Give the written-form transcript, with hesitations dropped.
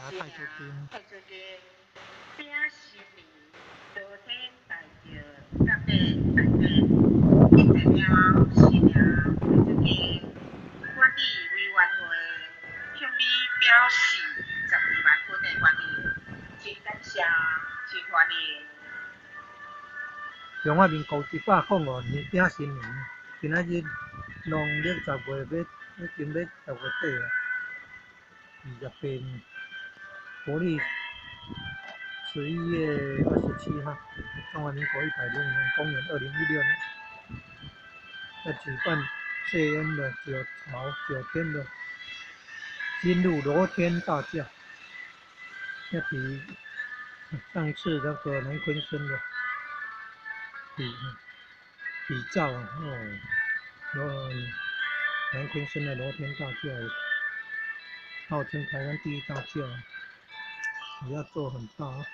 太子宫。太子宫，饼新年，多天大叫，甲底大底，一地了新娘太子宫，管理委员会向你表示12万分的欢迎，真感谢，真欢迎。中华民国105年饼新年，今仔日农历10月已经要10月底啊，28年，国历11月27号，中华民国106年，公元2016年，要举办谢恩的9天的金鹿罗天大轿，要比上次那个南昆生的比照啊，南昆生的罗天大轿，号称台湾第一大轿，也要做很大啊。